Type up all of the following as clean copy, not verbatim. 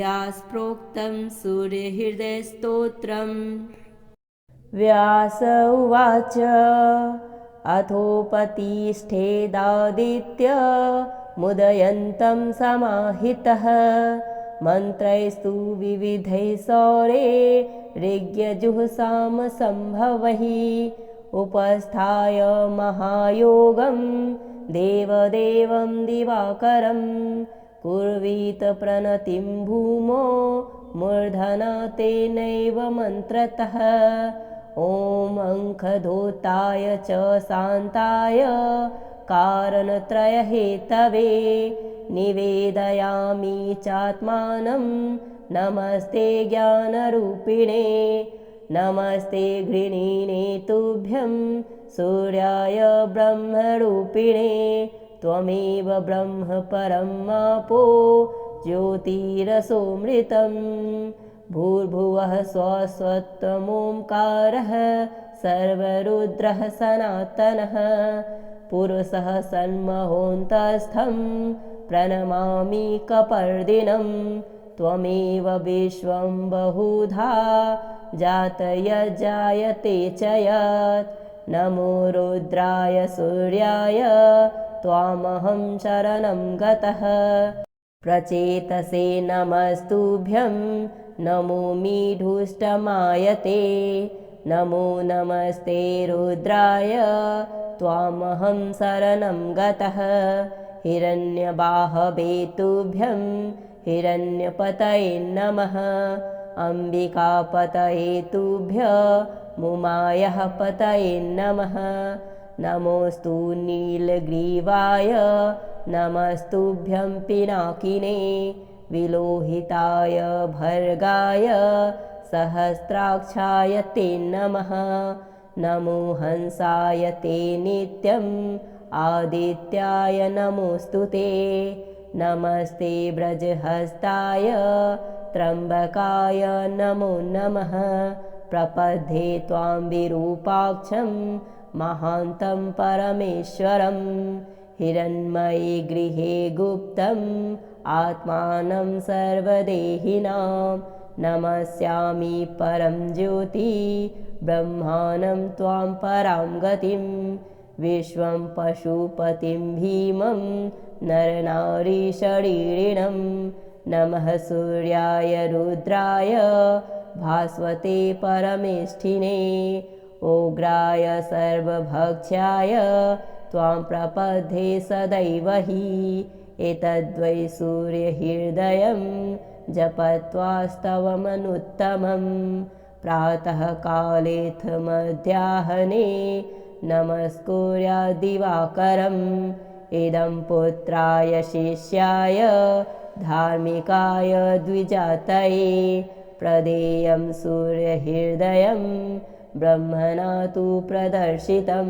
व्यासप्रोक्तं सूर्यहृदयस्तोत्रम्। व्यास उवाच अथोपतिष्ठेदादित्य मुदयन्तं समाहितः मन्त्रैस्तु विविधैः सौरे ऋग्यजुः सम्भवैः उपस्थाय महायोगं देवदेवं दिवाकरं कुर्वीत प्रणतिं भूमो मूर्धना तेनैव मन्त्रतः। ॐ अंखधूताय च शान्ताय कारणत्रयहेतवे निवेदयामि चात्मानं नमस्ते ज्ञानरूपिणे नमस्ते घृणिने तुभ्यं सूर्याय ब्रह्मरूपिणे त्वमेव ब्रह्म परमापो ज्योतिरसोऽमृतम् भूर्भुवः स्वस्वत्वमोङ्कारः सर्वरुद्रः सनातनः पुरुषः सन्महोऽन्तस्थं प्रणमामि कपर्दिनं त्वमेव विश्वं बहुधा जातयज्जायते च यत् नमो रुद्राय सूर्याय त्वामहं शरणं गतः प्रचेतसे नमस्तुभ्यं नमोऽमि ढुष्टमायते नमो नमस्ते रुद्राय त्वामहं शरणं गतः हिरण्यबाहवे तुभ्यं हिरण्यपतये नमः अम्बिकापतये तुभ्यं मुमायः पतये नमः नमोऽस्तु नीलग्रीवाय नमस्तुभ्यं पिनाकिने विलोहिताय भर्गाय सहस्राक्षाय ते नमः नमो हंसाय ते नित्यम् आदित्याय नमोऽस्तु ते नमस्ते व्रजहस्ताय त्र्यम्बकाय नमो नमः प्रपद्ये त्वां विरूपाक्षं महान्तं परमेश्वरं हिरण्मयी गृहे गुप्तम् आत्मानं सर्वदेहिनां नमस्यामि परं ज्योति ब्रह्माणं त्वां परां गतिं विश्वं पशुपतिं भीमं नरनारीशरीरिणं नमः सूर्याय रुद्राय भास्वते परमेष्ठिने उग्राय सर्वभक्ष्याय त्वां प्रपद्ये सदैव हि एतद्वै सूर्यहृदयं जपत्वास्तवमनुत्तमं प्रातःकालेऽथ मध्याह्ने नमस्कुर्याद्दिवाकरम् इदं पुत्राय शिष्याय धार्मिकाय द्विजातये प्रदेयं सूर्यहृदयं ब्रह्मणा तु प्रदर्शितं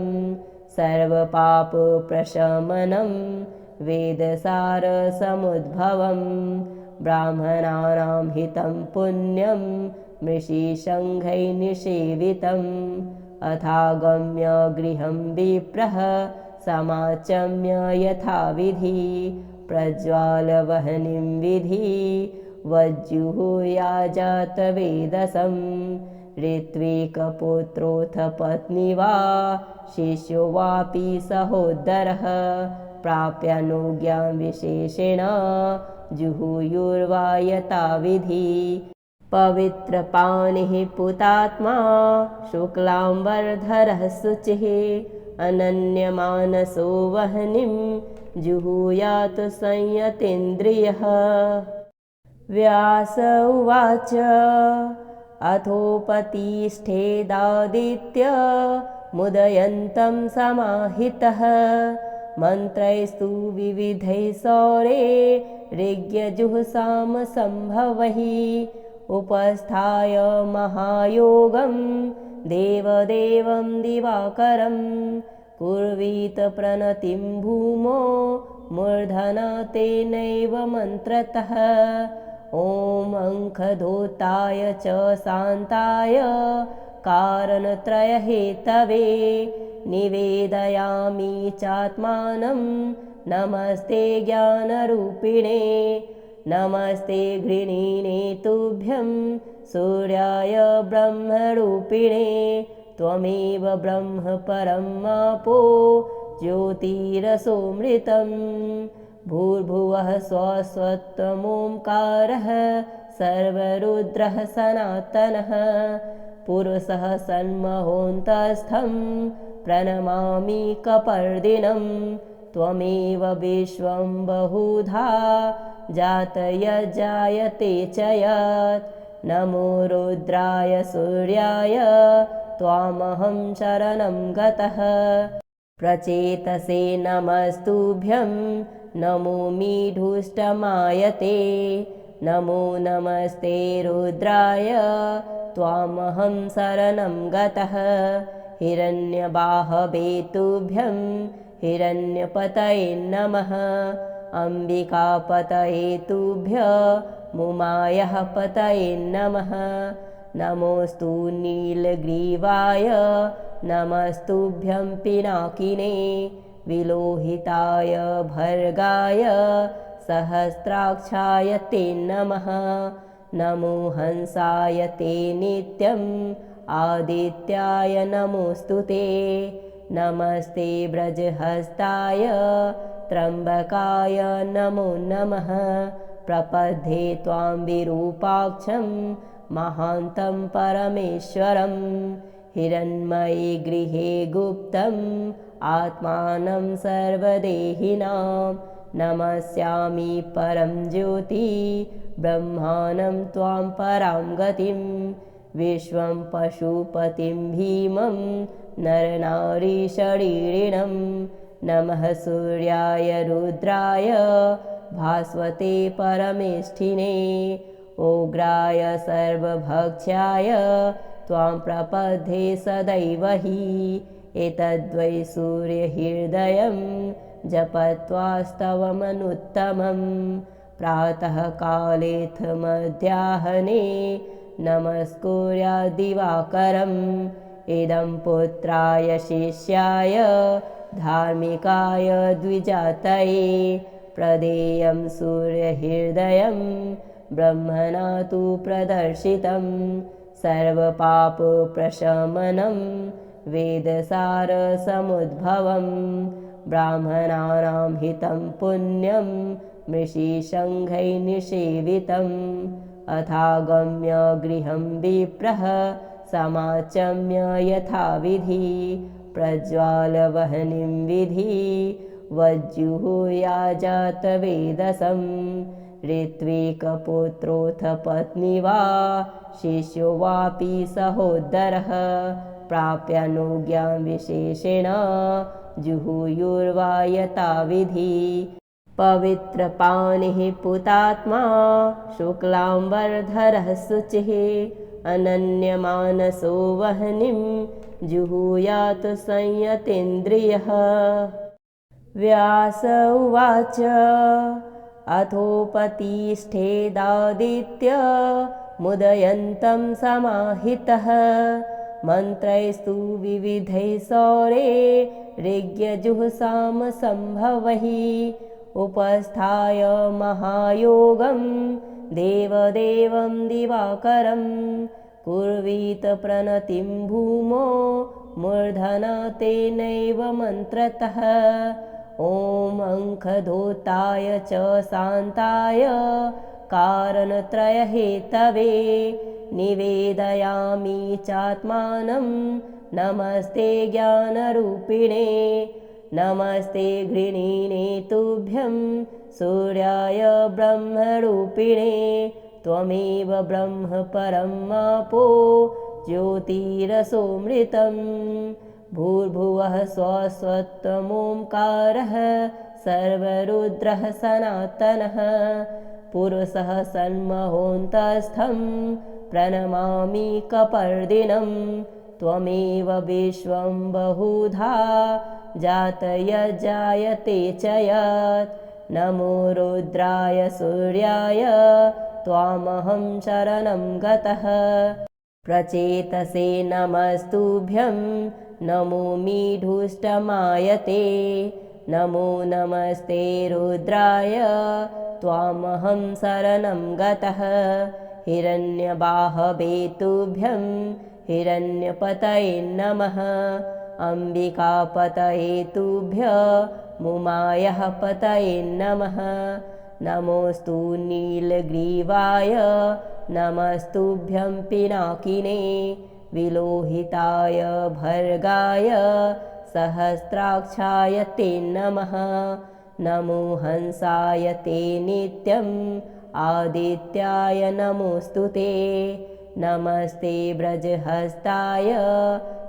सर्वपापप्रशमनं वेदसारसमुद्भवं ब्राह्मणानां हितं पुण्यं मृषिसङ्घैर्निषेवितम् अथागम्य गृहं विप्रः समाचम्य यथाविधि प्रज्वालवह्निं विधि वज्जुहुयाजातवेदसं ऋत्विकपुत्रोऽथ पत्नी वा शिष्यो वापि सहोदरः प्राप्यानुज्ञां विशेषेण जुहुयुर्वा यथाविधि पवित्रपाणिः पुतात्मा शुक्लाम्बरधरः शुचिः अनन्यमानसो वह्निं जुहुयात् संयतेन्द्रियः। व्यास उवाच अथोपतिष्ठेदादित्य मुदयन्तं समाहितः मन्त्रैस्तु विविधैः सौरे ऋग्यजुः सम्भवैः उपस्थाय महायोगं देवदेवं दिवाकरं कुर्वीत प्रणतिं भूमो मूर्धना तेनैव मन्त्रतः। ॐ अंखधूताय च शान्ताय कारणत्रयहेतवे निवेदयामि चात्मानं नमस्ते ज्ञानरूपिणे नमस्ते गृणीने तुभ्यं सूर्याय ब्रह्मरूपिणे त्वमेव ब्रह्म परमापो ज्योतिरसोऽमृतं भूर्भुवः स्वस्वत्वमोङ्कारः सर्वरुद्रः सनातनः पुरुषः सन्महोऽन्तस्थं प्रणमामि कपर्दिनं त्वमेव विश्वं बहुधा जातयज्जायते च यत् नमो रुद्राय सूर्याय त्वामहं शरणं गतः प्रचेतसे नमस्तुभ्यं नमोऽमि ढुष्टमायते नमो नमस्ते रुद्राय त्वामहं शरणं गतः हिरण्यबाहवे तुभ्यं हिरण्यपतये नमः अम्बिकापतये तुभ्य मुमायः पतये नमः नमोऽस्तु नीलग्रीवाय नमस्तुभ्यं पिनाकिने विलोहिताय भर्गाय सहस्राक्षाय ते नमः नमो हंसाय ते नित्यम् आदित्याय नमोऽस्तु ते नमस्ते व्रजहस्ताय त्र्यम्बकाय नमो नमः प्रपद्ये त्वां विरूपाक्षं महान्तं परमेश्वरं हिरण्मये गृहे गुप्तम् आत्मानं सर्वदेहिनां नमस्यामि परं ज्योति ब्रह्माणं त्वां परां गतिं विश्वं पशुपतिं भीमं नरनारीशरीरिणं नमः सूर्याय रुद्राय भास्वते परमेष्ठिने उग्राय सर्वभक्ष्याय त्वां प्रपद्ये सदैव हि एतद्वै सूर्यहृदयं जपत्वास्तवमनुत्तमं प्रातःकालेऽथ मध्याह्ने नमस्कुर्याद्दिवाकरम् इदं पुत्राय शिष्याय धार्मिकाय द्विजातये प्रदेयं सूर्यहृदयं ब्रह्मणा तु प्रदर्शितं सर्वपापप्रशमनं वेदसारसमुद्भवं ब्राह्मणानां हितं पुण्यं मृषिशङ्खैर्निषेवितम् अथागम्य गृहं विप्रः समाचम्य यथाविधि प्रज्वालवह्निं विधि वज्जुहुयाजातवेदसं ऋत्विकपुत्रोऽथ पत्नी वा शिष्यो वापि सहोदरः प्राप्यानुज्ञां विशेषेण जुहुयुर्वा यथाविधि पवित्रपाणिः पुतात्मा शुक्लाम्बरधरः शुचिः अनन्यमानसो वह्निं जुहुयात् संयतेन्द्रियः व्यास उवाच अथोपतिष्ठेदादित्य मुदयन्तं समाहितः मन्त्रैस्तु विविधैः सौरे ऋग्यजुःसाम सम्भवैः उपस्थाय महायोगं देवदेवं दिवाकरं कुर्वीत प्रणतिं भूमो मूर्धना तेनैव मन्त्रतः ॐ अंखधूताय च शान्ताय कारणत्रयहेतवे निवेदयामि चात्मानं नमस्ते ज्ञानरूपिणे नमस्ते गृणीने तुभ्यं सूर्याय ब्रह्मरूपिणे त्वमेव ब्रह्म परमापो ज्योतिरसोऽमृतं भूर्भुवः स्वस्वत्वमोङ्कारः सर्वरुद्रः सनातनः पुरुषः सन्महोऽन्तस्थं प्रणमामि कपर्दिनं त्वमेव विश्वं बहुधा जातयज्जायते च यत् नमो रुद्राय सूर्याय त्वामहं शरणं गतः प्रचेतसे नमस्तुभ्यं नमोऽमि ढुष्टमायते नमो नमस्ते रुद्राय त्वामहं शरणं गतः। हिरण्यबाहवे तुभ्यं हिरण्यपतये नमः। अम्बिकापतये तुभ्यं मुमायः पतये नमः। नमोऽस्तु नीलग्रीवाय नमस्तुभ्यं पिनाकिने। विलोहिताय भर्गाय सहस्राक्षाय ते नमः। नमो हंसाय ते नित्यम् आदित्याय नमोऽस्तु ते। नमस्ते व्रजहस्ताय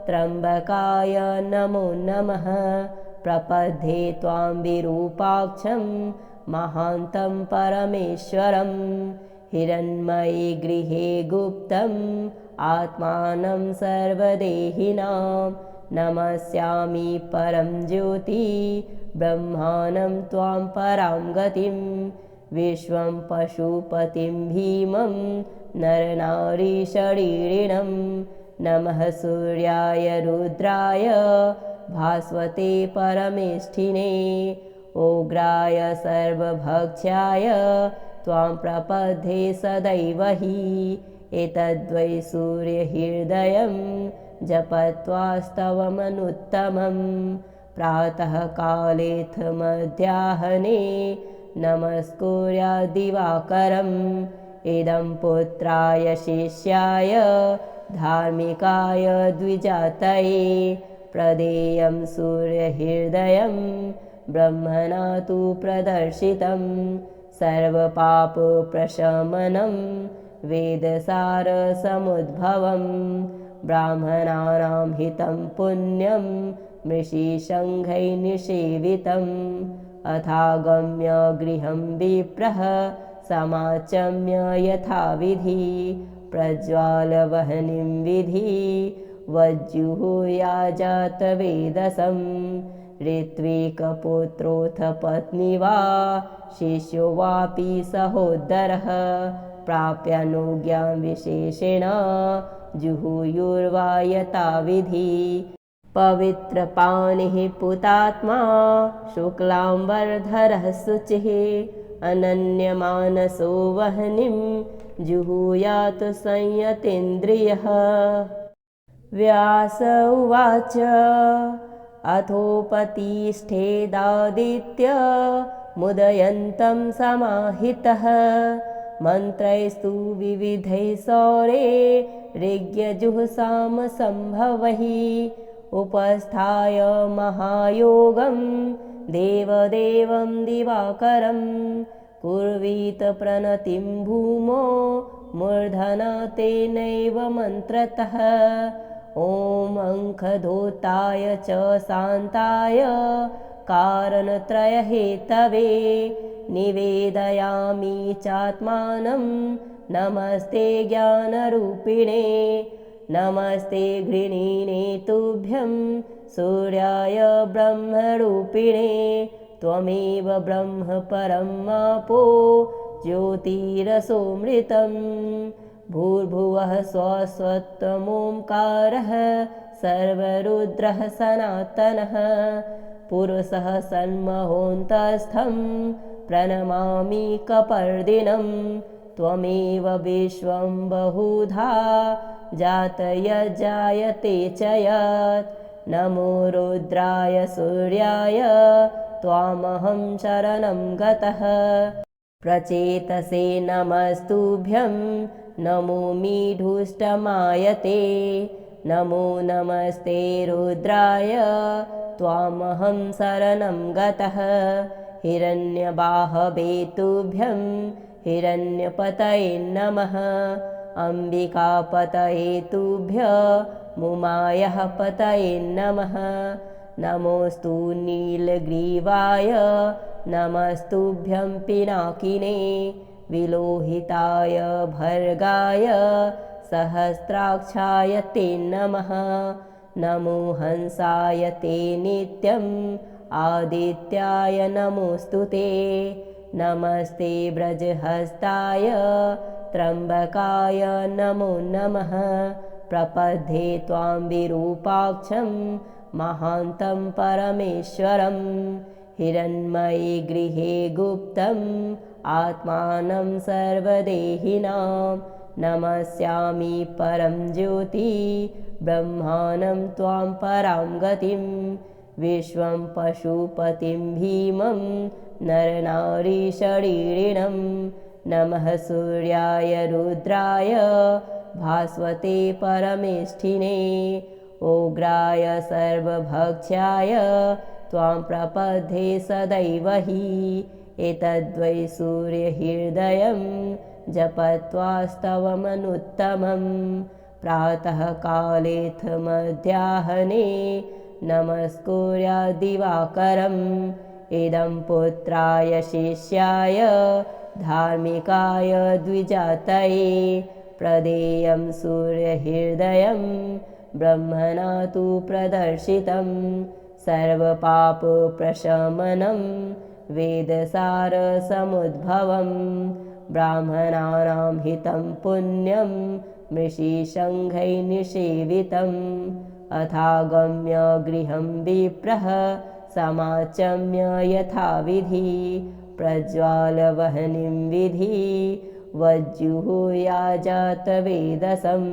त्र्यम्बकाय नमो नमः। प्रपद्ये त्वां विरूपाक्षं महान्तं परमेश्वरं। हिरण्मयी गृहे गुप्तम् आत्मानं सर्वदेहिनां। नमस्यामि परं ज्योति ब्रह्माणं त्वां परां गतिं। विश्वं पशुपतिं भीमं नरनारीशरीरिणं। नमः सूर्याय रुद्राय भास्वते परमेष्ठिने। उग्राय सर्वभक्ष्याय त्वां प्रपद्ये सदैव हि। एतद्वै सूर्यहृदयं जपत्वास्तवमनुत्तमं। प्रातःकालेऽथ मध्याह्ने नमस्कुर्याद्दिवाकरम्। इदं पुत्राय शिष्याय धार्मिकाय द्विजातये। प्रदेयं सूर्यहृदयं ब्रह्मणा तु प्रदर्शितं। सर्वपापप्रशमनं वेदसारसमुद्भवं। ब्राह्मणानां हितं पुण्यं मृषिसङ्घैर्निषेवितम्। अथागम्य गृहं विप्रः समाचम्य यथाविधि। प्रज्वालवह्निं विधि वज्जुहुयाजातवेदसं। ऋत्विकपुत्रोऽथ पत्नी वा शिष्यो वापि सहोदरः। प्राप्यानुज्ञां विशेषेण जुहुयुर्वा यथाविधि। पवित्रपाणिः पुतात्मा शुक्लाम्बरधरः शुचिः। अनन्यमानसो वह्निं जुहुयात् संयतेन्द्रियः। व्यास उवाच अथोपतिष्ठेदादित्य मुदयन्तं समाहितः। मन्त्रैस्तु विविधैः सौरे ऋग्यजुःसामसम्भवैः। उपस्थाय महायोगं देवदेवं दिवाकरं। कुर्वीत प्रणतिं भूमौ मूर्धना तेनैव मन्त्रतः। ॐ अंखधूताय च शान्ताय कारणत्रयहेतवे निवेदयामि चात्मानं। नमस्ते ज्ञानरूपिणे नमस्ते घृणिने तुभ्यं। सूर्याय ब्रह्मरूपिणे त्वमेव ब्रह्म परमापो ज्योतिरसोऽमृतम्। भूर्भुवः स्वस्वत्वमोङ्कारः सर्वरुद्रः सनातनः। पुरुषः सन्महोऽन्तस्थं प्रणमामि कपर्दिनं। त्वमेव विश्वं बहुधा जातयज्जायते च यत्। नमो रुद्राय सूर्याय त्वामहं शरणं गतः। प्रचेतसे नमस्तुभ्यं नमोऽमि धुष्टमायते। नमो नमस्ते रुद्राय त्वामहं शरणं गतः। हिरण्यबाहवे तुभ्यं हिरण्यपतये नमः। अम्बिकापतये तुभ्यं मुमायः पतये नमः। नमोऽस्तु नीलग्रीवाय नमस्तुभ्यं पिनाकिने। विलोहिताय भर्गाय सहस्राक्षाय ते नमः। नमो हंसाय ते नित्यम् आदित्याय नमोऽस्तु ते। नमस्ते व्रजहस्ताय त्र्यम्बकाय नमो नमः। प्रपद्ये त्वां विरूपाक्षं महान्तं परमेश्वरं। हिरण्मयी गृहे गुप्तम् आत्मानं सर्वदेहिनां नमस्यामि परं ज्योति ब्रह्माणं त्वां परां गतिं विश्वं पशुपतिं भीमं नरनारीशरीरिणं नमः सूर्याय रुद्राय भास्वते परमेष्ठिने उग्राय सर्वभक्ष्याय त्वां प्रपद्ये सदैव हि एतद्वै सूर्यहृदयं जपत्वास्तवमनुत्तमं प्रातःकालेऽथ मध्याह्ने नमस्कुर्याद्दिवाकरम् इदं पुत्राय शिष्याय धार्मिकाय द्विजातये प्रदेयं सूर्यहृदयं ब्रह्मणा तु प्रदर्शितं सर्वपापप्रशमनं वेदसारसमुद्भवं ब्राह्मणानां हितं पुण्यं मृषिशङ्खैर्निषेवितम् अथागम्य गृहं विप्रः समाचम्य यथाविधि प्रज्वालवह्निं विधि वज्जुहुयाजातवेदसं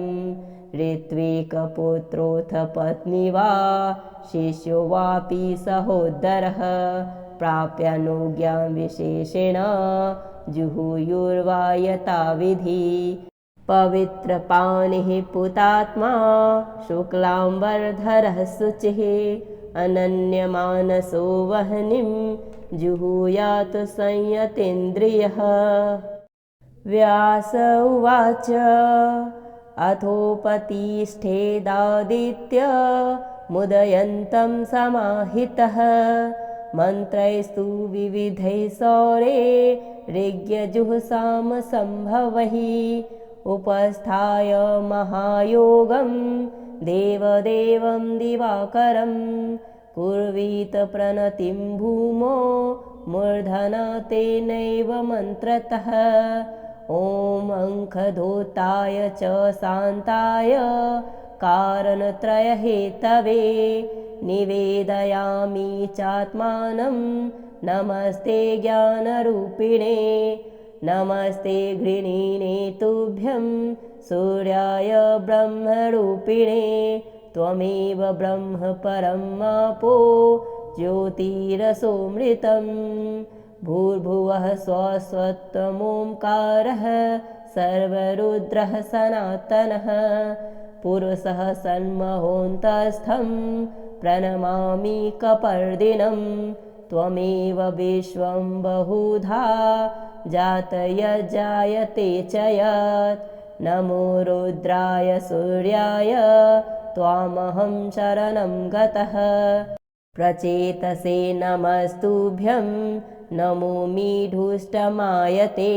ऋत्विकपुत्रोऽथ पत्नी वा शिष्यो वापि सहोदरः प्राप्यानुज्ञां विशेषेण जुहुयुर्वा यथाविधि पवित्रपाणिः पुतात्मा शुक्लाम्बरधरः शुचिः अनन्यमानसो वह्निं जुहुयात् संयतेन्द्रियः व्यास उवाच अथोपतिष्ठेदादित्य मुदयन्तं समाहितः मन्त्रैस्तु विविधैः सौरे ऋग्यजुःसामसम्भवैः उपस्थाय महायोगं देवदेवं दिवाकरं कुर्वीत प्रणतिं भूमो मूर्धना तेनैव मन्त्रतः ॐ अंखधूताय च शान्ताय कारणत्रयहेतवे निवेदयामि चात्मानं नमस्ते ज्ञानरूपिणे नमस्ते गृणीने तुभ्यं सूर्याय ब्रह्मरूपिणे त्वमेव ब्रह्म परमापो ज्योतिरसोऽमृतं भूर्भुवः स्वस्वत्वमोङ्कारः सर्वरुद्रः सनातनः पुरुषः सन्महोऽन्तस्थं प्रणमामि कपर्दिनं त्वमेव विश्वं बहुधा जातयज्जायते च यत् नमो रुद्राय सूर्याय त्वामहं शरणं गतः प्रचेतसे नमस्तुभ्यं नमोऽमि ढुष्टमायते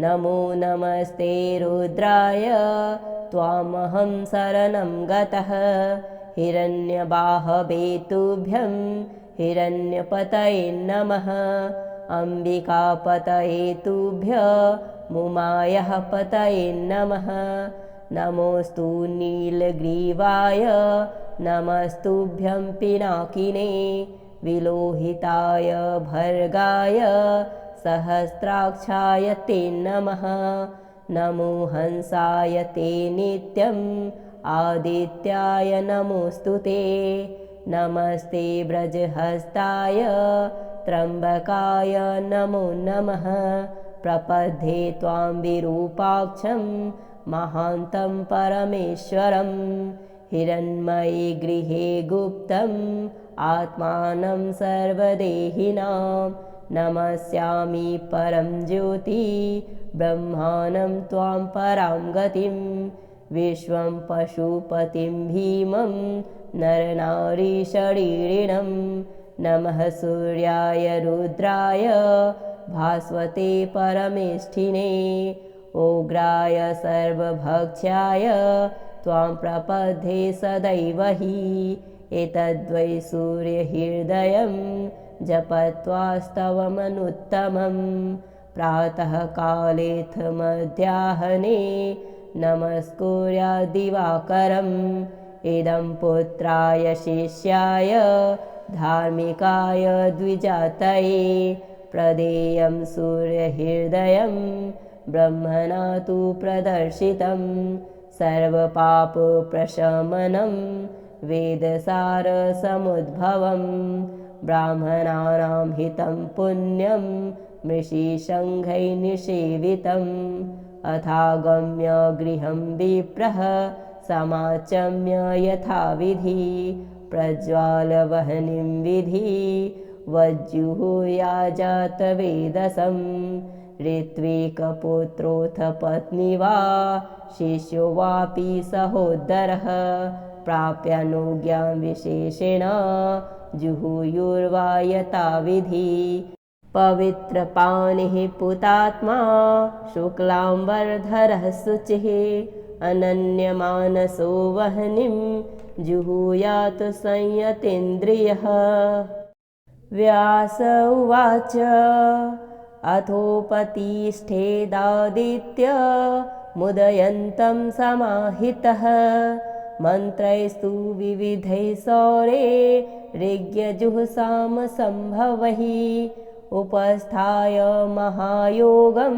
नमो नमस्ते रुद्राय त्वामहं शरणं गतः हिरण्यबाहवे तुभ्यं हिरण्यपतये नमः अम्बिकापतये तुभ्य मुमायः पतये नमः नमोऽस्तु नीलग्रीवाय नमस्तुभ्यं पिनाकिने विलोहिताय भर्गाय सहस्राक्षाय ते नमः नमो हंसाय ते नित्यम् आदित्याय नमोऽस्तु ते नमस्ते व्रजहस्ताय त्र्यम्बकाय नमो नमः प्रपद्ये त्वां विरूपाक्षं महान्तं परमेश्वरं हिरण्मयी गृहे गुप्तम् आत्मानं सर्वदेहिनां नमस्यामि परं ज्योति ब्रह्माणं त्वां परां गतिं विश्वं पशुपतिं भीमं नरनारीशरीरिणं नमः सूर्याय रुद्राय भास्वते परमेष्ठिने उग्राय सर्वभक्ष्याय त्वां प्रपद्ये सदैव हि एतद्वै सूर्यहृदयं जपत्वास्तवमनुत्तमं प्रातःकालेऽथ मध्याह्ने नमस्कुर्याद्दिवाकरम् इदं पुत्राय शिष्याय धार्मिकाय द्विजातये प्रदेयं सूर्यहृदयं ब्रह्मणा तु प्रदर्शितं सर्वपापप्रशमनं वेदसारसमुद्भवं ब्राह्मणानां हितं पुण्यं मृषिशङ्खैर्निषेवितम् अथागम्य गृहं विप्रः समाचम्य यथाविधि प्रज्वालवह्निं विधि वज्जुहुयाजातवेदसं ऋत्विकपुत्रोऽथ पत्नी वा शिष्यो वापि सहोदरः प्राप्यानुज्ञां विशेषेण जुहुयुर्वा यथाविधि पवित्रपाणिः पुतात्मा शुक्लाम्बरधरः शुचिः अनन्यमानसो वह्निं जुहुयात् संयतेन्द्रियः। व्यास उवाच अथोपतिष्ठेदादित्य मुदयन्तं समाहितः मन्त्रैस्तु विविधैः सौरे ऋग्यजुःसामसम्भवैः उपस्थाय महायोगं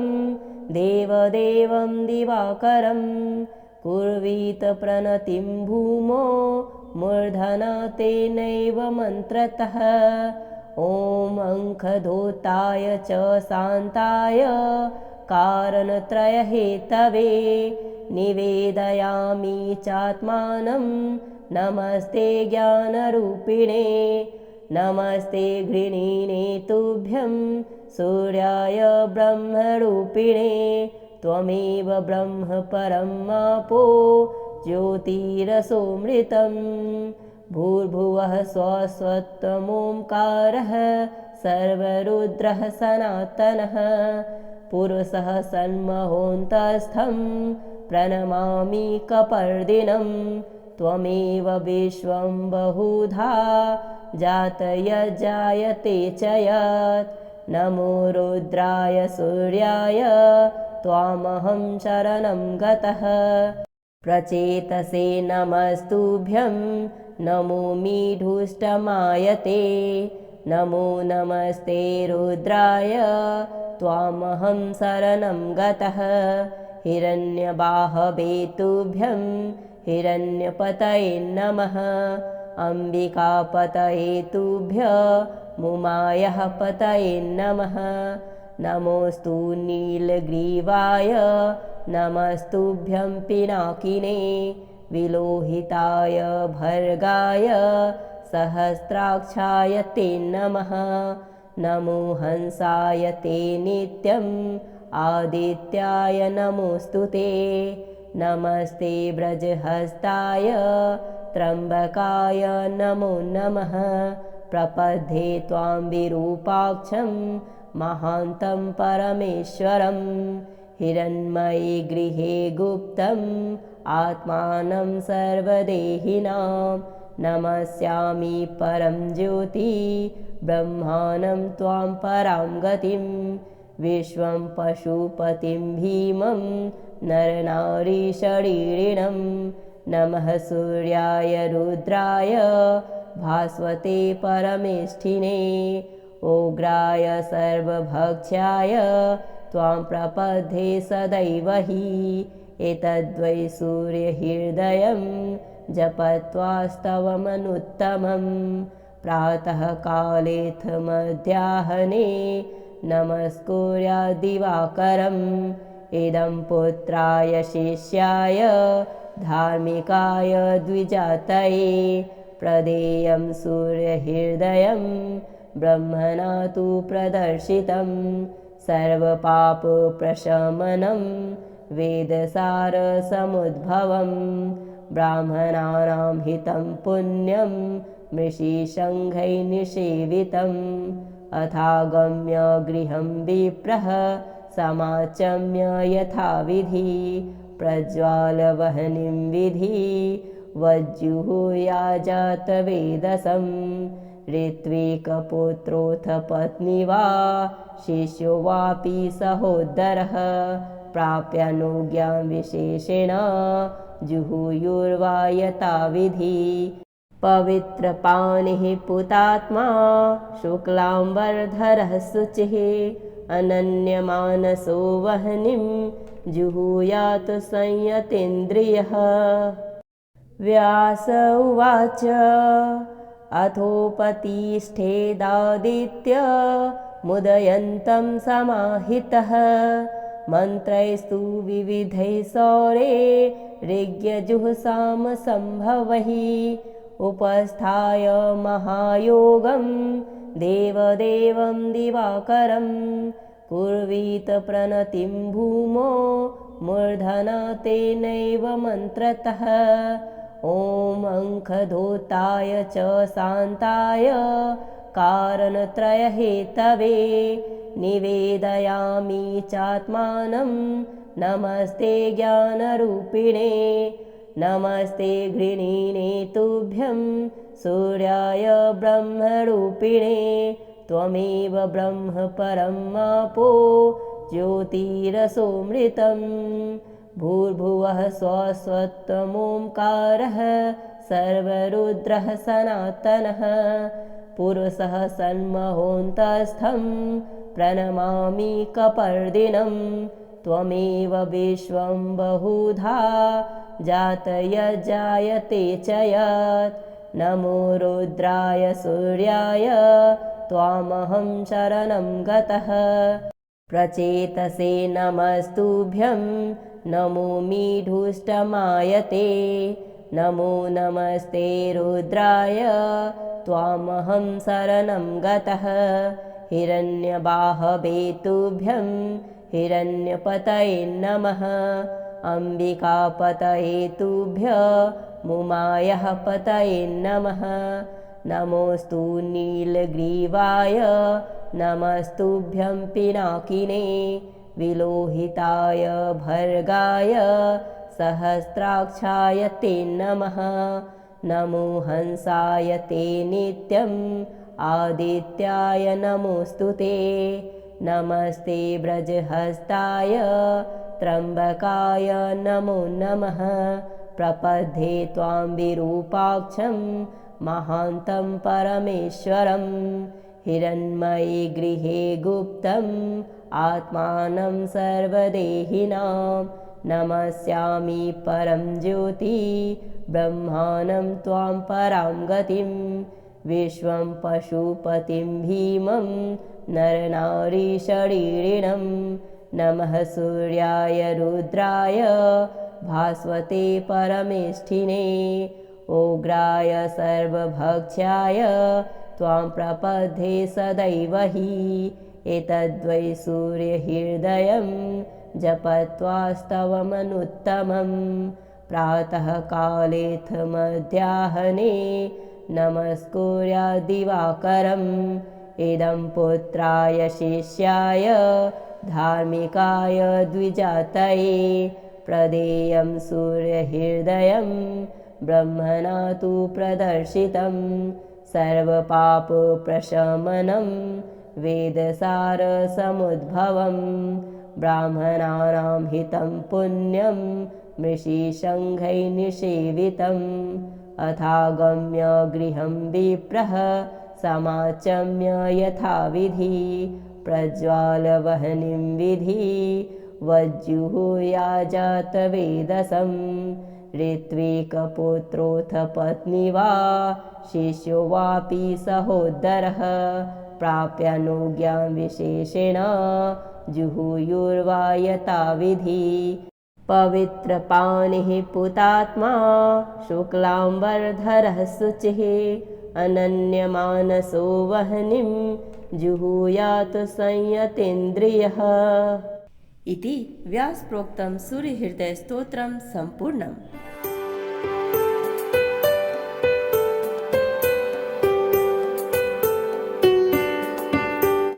देवदेवं दिवाकरं कुर्वीत प्रणतिं भूमो मूर्धना तेनैव मन्त्रतः ॐ अंखधोताय च शान्ताय कारणत्रयहेतवे निवेदयामि चात्मानं नमस्ते ज्ञानरूपिणे नमस्ते घृणिने तुभ्यं सूर्याय ब्रह्मरूपिणे त्वमेव ब्रह्म परमापो ज्योतिरसोऽमृतं भूर्भुवः स्वस्वत्वमोङ्कारः सर्वरुद्रः सनातनः पुरुषः सन्महोऽन्तस्थं प्रणमामि कपर्दिनं त्वमेव विश्वं बहुधा जातयज्जायते च यत् नमो रुद्राय सूर्याय त्वामहं शरणं गतः प्रचेतसे नमस्तुभ्यं नमोऽमि ढुष्टमायते नमो नमस्ते रुद्राय त्वामहं शरणं गतः हिरण्यबाहवे तुभ्यं हिरण्यपतये नमः अम्बिकापतये तुभ्यं मुमायः पतये नमः नमोऽस्तु नीलग्रीवाय नमस्तुभ्यं पिनाकिने विलोहिताय भर्गाय सहस्राक्षाय ते नमः नमो हंसाय ते नित्यम् आदित्याय नमोऽस्तु ते नमस्ते व्रजहस्ताय त्र्यम्बकाय नमो नमः प्रपद्ये त्वां विरूपाक्षं महान्तं परमेश्वरं हिरण्मयी गृहे गुप्तम् आत्मानं सर्वदेहिनां नमस्यामि परं ज्योति ब्रह्माणं त्वां परां गतिं विश्वं पशुपतिं भीमं नरनारीशरीरिणं नमः सूर्याय रुद्राय भास्वते परमेष्ठिने उग्राय सर्वभक्ष्याय त्वां प्रपद्ये सदैव हि एतद्वै सूर्यहृदयं जपत्वास्तवमनुत्तमं प्रातःकालेऽथ मध्याह्ने नमस्कुर्याद्दिवाकरम् इदं पुत्राय शिष्याय धार्मिकाय द्विजातये प्रदेयं सूर्यहृदयं ब्रह्मणा तु प्रदर्शितं सर्वपापप्रशमनं वेदसारसमुद्भवं ब्राह्मणानां हितं पुण्यं मृषिशङ्खैर्निषेवितम् अथागम्य गृहं विप्रः समाचम्य यथाविधि प्रज्वालवह्निं विधि वज्जुहुयाजातवेदसं ऋत्विकपुत्रोऽथ पत्नी वा शिष्यो वापि सहोदरः प्राप्यानुज्ञां विशेषेण जुहुयुर्वा यथाविधि पवित्रपाणिः पुतात्मा शुक्लाम्बरधरः शुचिः अनन्यमानसो वह्निं जुहुयात् संयतेन्द्रियः। व्यास उवाच अथोपतिष्ठेदादित्य मुदयन्तं समाहितः मन्त्रैस्तु विविधैः सौरे ऋग्यजुःसाम सम्भवैः उपस्थाय महायोगं देवदेवं दिवाकरं कुर्वीत प्रणतिं भूमो मूर्धना तेनैव मन्त्रतः। ॐ अंखधूताय च शान्ताय कारणत्रयहेतवे निवेदयामि चात्मानं नमस्ते ज्ञानरूपिणे नमस्ते घृणिने तुभ्यं सूर्याय ब्रह्मरूपिणे त्वमेव ब्रह्म परमापो ज्योतिरसोऽमृतं भूर्भुवः स्वस्वत्वमोङ्कारः सर्वरुद्रः सनातनः पुरुषः सन्महोऽन्तस्थं प्रणमामि कपर्दिनं त्वमेव विश्वं बहुधा जातयज्जायते च यत् नमो रुद्राय सूर्याय त्वामहं शरणं गतः प्रचेतसे नमस्तुभ्यं नमोऽमि धुष्टमायते नमो नमस्ते रुद्राय त्वामहं शरणं गतः हिरण्यबाहवे तुभ्यं हिरण्यपतये नमः अम्बिकापतये तुभ्य मुमायः पतये नमः नमोऽस्तु नीलग्रीवाय नमस्तुभ्यं पिनाकिने विलोहिताय भर्गाय सहस्राक्षाय ते नमः नमो हंसाय ते नित्यम् आदित्याय नमोऽस्तु ते नमस्ते व्रजहस्ताय त्र्यम्बकाय नमो नमः प्रपद्ये त्वां विरूपाक्षं महान्तं परमेश्वरं हिरण्मयी गृहे गुप्तम् आत्मानं सर्वदेहिनां नमस्यामि परं ज्योति ब्रह्माणं त्वां परां गतिं विश्वं पशुपतिं भीमं नरनारीशरीरिणं नमः सूर्याय रुद्राय भास्वते परमेष्ठिने उग्राय सर्वभक्ष्याय त्वां प्रपद्ये सदैव हि एतद्वै सूर्यहृदयं जपत्वास्तवमनुत्तमं प्रातःकालेऽथ मध्याह्ने नमस्कुर्याद्दिवाकरम् इदं पुत्राय शिष्याय धार्मिकाय द्विजातये प्रदेयं सूर्यहृदयं ब्रह्मणा तु प्रदर्शितं सर्वपापप्रशमनं वेदसारसमुद्भवं ब्राह्मणानां हितं पुण्यं मृषिशङ्खैर्निषेवितम् अथागम्य गृहं विप्रः समाचम्य यथाविधि प्रज्वालवह्निं विधि वज्जुहुयाजातवेदसं ऋत्विकपुत्रोऽथ पत्नी वा शिष्यो वापि सहोदरः प्राप्यानुज्ञां विशेषेण जुहुयुर्वा यथाविधि पवित्रपाणिः पुतात्मा शुक्लाम्बरधरः शुचिः अनन्यमानसो वह्निं जुहुयात् संयतेन्द्रियः। इति व्यासप्रोक्तं सूर्यहृदयस्तोत्रं सम्पूर्णम्।